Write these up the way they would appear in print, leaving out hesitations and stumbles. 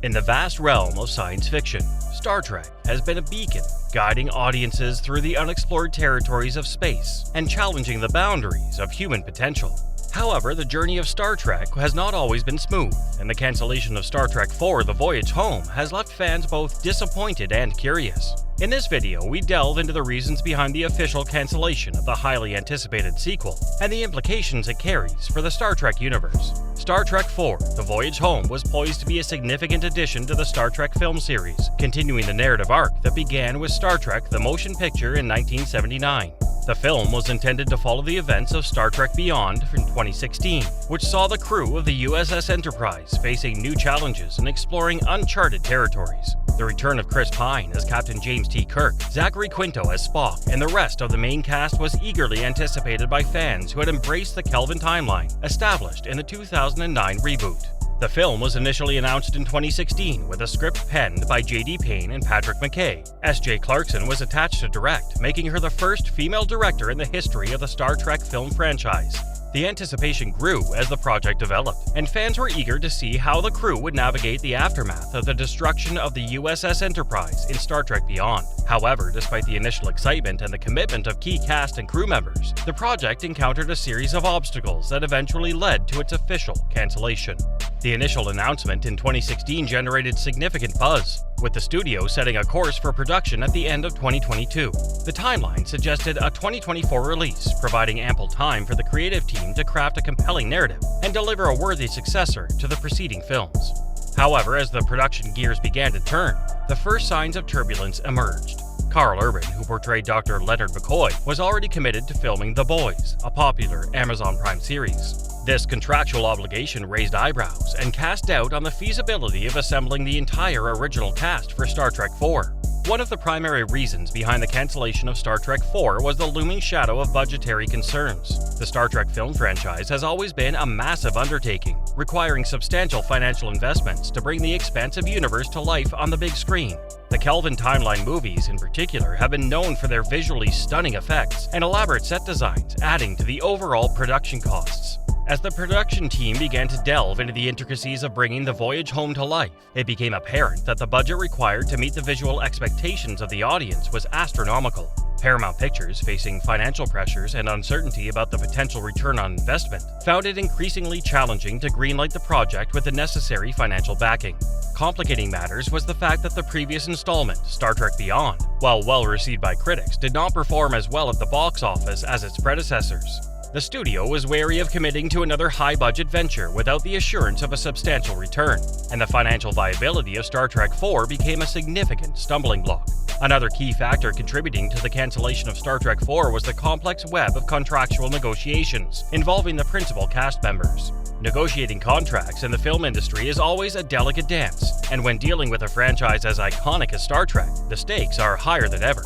In the vast realm of science fiction, Star Trek has been a beacon, guiding audiences through the unexplored territories of space and challenging the boundaries of human potential. However, the journey of Star Trek has not always been smooth, and the cancellation of Star Trek IV: The Voyage Home has left fans both disappointed and curious. In this video, we delve into the reasons behind the official cancellation of the highly anticipated sequel and the implications it carries for the Star Trek universe. Star Trek IV: The Voyage Home was poised to be a significant addition to the Star Trek film series, continuing the narrative arc that began with Star Trek: The Motion Picture in 1979. The film was intended to follow the events of Star Trek Beyond from 2016, which saw the crew of the USS Enterprise facing new challenges and exploring uncharted territories. The return of Chris Pine as Captain James T. Kirk, Zachary Quinto as Spock, and the rest of the main cast was eagerly anticipated by fans who had embraced the Kelvin timeline established in the 2009 reboot. The film was initially announced in 2016 with a script penned by J.D. Payne and Patrick McKay. S.J. Clarkson was attached to direct, making her the first female director in the history of the Star Trek film franchise. The anticipation grew as the project developed, and fans were eager to see how the crew would navigate the aftermath of the destruction of the USS Enterprise in Star Trek Beyond. However, despite the initial excitement and the commitment of key cast and crew members, the project encountered a series of obstacles that eventually led to its official cancellation. The initial announcement in 2016 generated significant buzz, with the studio setting a course for production at the end of 2022. The timeline suggested a 2024 release, providing ample time for the creative team to craft a compelling narrative and deliver a worthy successor to the preceding films. However, as the production gears began to turn, the first signs of turbulence emerged. Carl Urban, who portrayed Dr. Leonard McCoy, was already committed to filming The Boys, a popular Amazon Prime series. This contractual obligation raised eyebrows and cast doubt on the feasibility of assembling the entire original cast for Star Trek IV. One of the primary reasons behind the cancellation of Star Trek IV was the looming shadow of budgetary concerns. The Star Trek film franchise has always been a massive undertaking, requiring substantial financial investments to bring the expansive universe to life on the big screen. The Kelvin timeline movies, in particular, have been known for their visually stunning effects and elaborate set designs, adding to the overall production costs. As the production team began to delve into the intricacies of bringing The Voyage Home to life, it became apparent that the budget required to meet the visual expectations of the audience was astronomical. Paramount Pictures, facing financial pressures and uncertainty about the potential return on investment, found it increasingly challenging to greenlight the project with the necessary financial backing. Complicating matters was the fact that the previous installment, Star Trek Beyond, while well received by critics, did not perform as well at the box office as its predecessors. The studio was wary of committing to another high-budget venture without the assurance of a substantial return, and the financial viability of Star Trek IV became a significant stumbling block. Another key factor contributing to the cancellation of Star Trek IV was the complex web of contractual negotiations involving the principal cast members. Negotiating contracts in the film industry is always a delicate dance, and when dealing with a franchise as iconic as Star Trek, the stakes are higher than ever.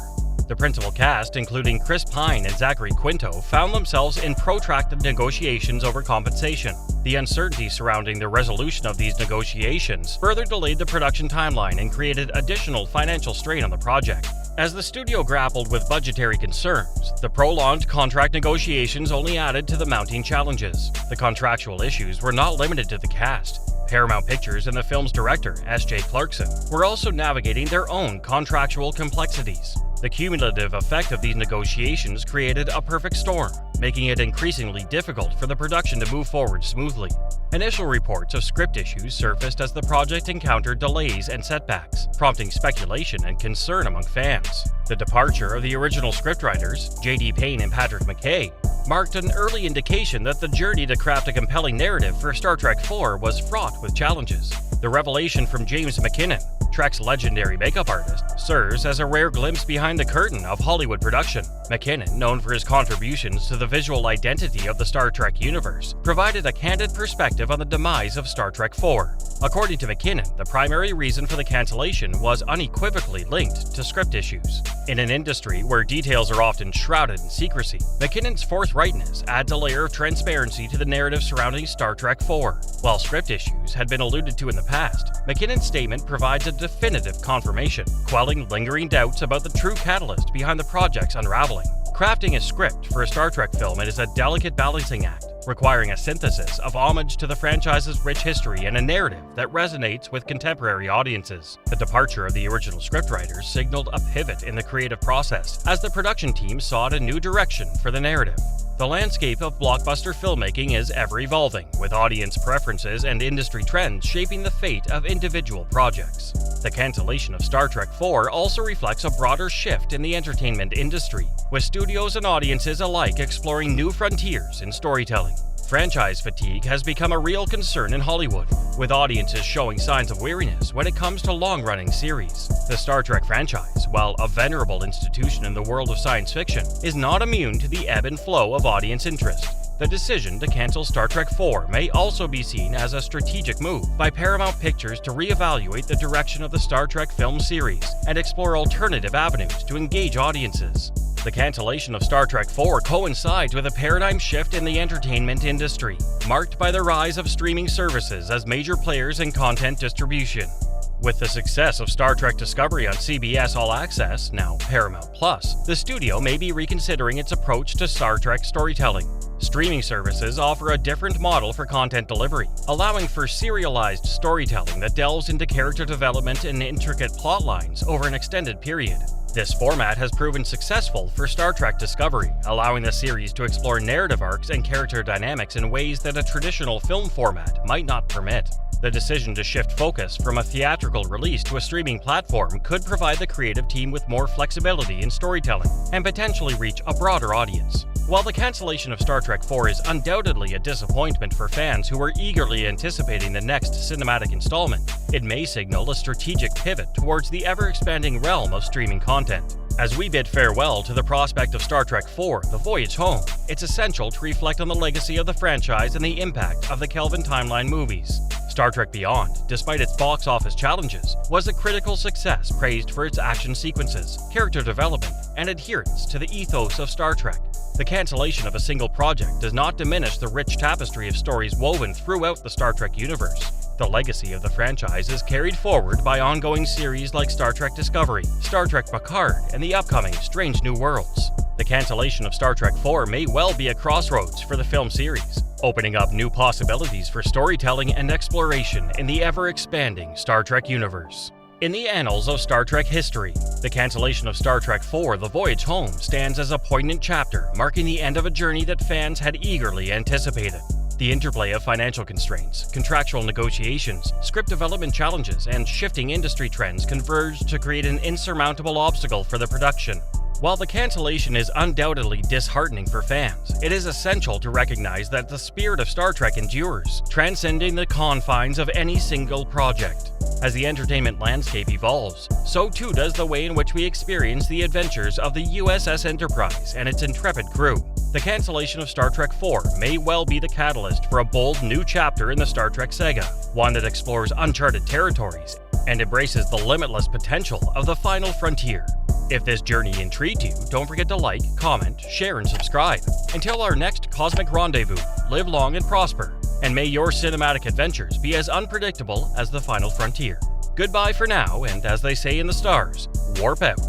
The principal cast, including Chris Pine and Zachary Quinto, found themselves in protracted negotiations over compensation. The uncertainty surrounding the resolution of these negotiations further delayed the production timeline and created additional financial strain on the project. As the studio grappled with budgetary concerns, the prolonged contract negotiations only added to the mounting challenges. The contractual issues were not limited to the cast. Paramount Pictures and the film's director, S.J. Clarkson, were also navigating their own contractual complexities. The cumulative effect of these negotiations created a perfect storm, making it increasingly difficult for the production to move forward smoothly. Initial reports of script issues surfaced as the project encountered delays and setbacks, prompting speculation and concern among fans. The departure of the original scriptwriters, J.D. Payne and Patrick McKay, marked an early indication that the journey to craft a compelling narrative for Star Trek IV was fraught with challenges. The revelation from James McKinnon, Trek's legendary makeup artist, serves as a rare glimpse behind the curtain of Hollywood production. McKinnon, known for his contributions to the visual identity of the Star Trek universe, provided a candid perspective on the demise of Star Trek IV. According to McKinnon, the primary reason for the cancellation was unequivocally linked to script issues. In an industry where details are often shrouded in secrecy, McKinnon's forthrightness adds a layer of transparency to the narrative surrounding Star Trek IV. While script issues had been alluded to in the past, McKinnon's statement provides a definitive confirmation, quelling lingering doubts about the true catalyst behind the project's unraveling. Crafting a script for a Star Trek film is a delicate balancing act, requiring a synthesis of homage to the franchise's rich history and a narrative that resonates with contemporary audiences. The departure of the original scriptwriters signaled a pivot in the creative process as the production team sought a new direction for the narrative. The landscape of blockbuster filmmaking is ever-evolving, with audience preferences and industry trends shaping the fate of individual projects. The cancellation of Star Trek IV also reflects a broader shift in the entertainment industry, with studios and audiences alike exploring new frontiers in storytelling. Franchise fatigue has become a real concern in Hollywood, with audiences showing signs of weariness when it comes to long-running series. The Star Trek franchise, while a venerable institution in the world of science fiction, is not immune to the ebb and flow of audience interest. The decision to cancel Star Trek IV may also be seen as a strategic move by Paramount Pictures to reevaluate the direction of the Star Trek film series and explore alternative avenues to engage audiences. The cancellation of Star Trek IV coincides with a paradigm shift in the entertainment industry, marked by the rise of streaming services as major players in content distribution. With the success of Star Trek Discovery on CBS All Access, now Paramount+, the studio may be reconsidering its approach to Star Trek storytelling. Streaming services offer a different model for content delivery, allowing for serialized storytelling that delves into character development and intricate plot lines over an extended period. This format has proven successful for Star Trek Discovery, allowing the series to explore narrative arcs and character dynamics in ways that a traditional film format might not permit. The decision to shift focus from a theatrical release to a streaming platform could provide the creative team with more flexibility in storytelling and potentially reach a broader audience. While the cancellation of Star Trek IV is undoubtedly a disappointment for fans who were eagerly anticipating the next cinematic installment, it may signal a strategic pivot towards the ever-expanding realm of streaming content. As we bid farewell to the prospect of Star Trek IV: The Voyage Home, it's essential to reflect on the legacy of the franchise and the impact of the Kelvin Timeline movies. Star Trek Beyond, despite its box office challenges, was a critical success praised for its action sequences, character development, and adherence to the ethos of Star Trek. The cancellation of a single project does not diminish the rich tapestry of stories woven throughout the Star Trek universe. The legacy of the franchise is carried forward by ongoing series like Star Trek Discovery, Star Trek Picard, and the upcoming Strange New Worlds. The cancellation of Star Trek IV may well be a crossroads for the film series, opening up new possibilities for storytelling and exploration in the ever-expanding Star Trek universe. In the annals of Star Trek history, the cancellation of Star Trek IV: The Voyage Home stands as a poignant chapter marking the end of a journey that fans had eagerly anticipated. The interplay of financial constraints, contractual negotiations, script development challenges, and shifting industry trends converged to create an insurmountable obstacle for the production. While the cancellation is undoubtedly disheartening for fans, it is essential to recognize that the spirit of Star Trek endures, transcending the confines of any single project. As the entertainment landscape evolves, so too does the way in which we experience the adventures of the USS Enterprise and its intrepid crew. The cancellation of Star Trek IV may well be the catalyst for a bold new chapter in the Star Trek saga, one that explores uncharted territories and embraces the limitless potential of the final frontier. If this journey intrigued you, don't forget to like, comment, share, and subscribe. Until our next Cosmic Rendezvous, live long and prosper, and may your cinematic adventures be as unpredictable as the final frontier. Goodbye for now, and as they say in the stars, warp out.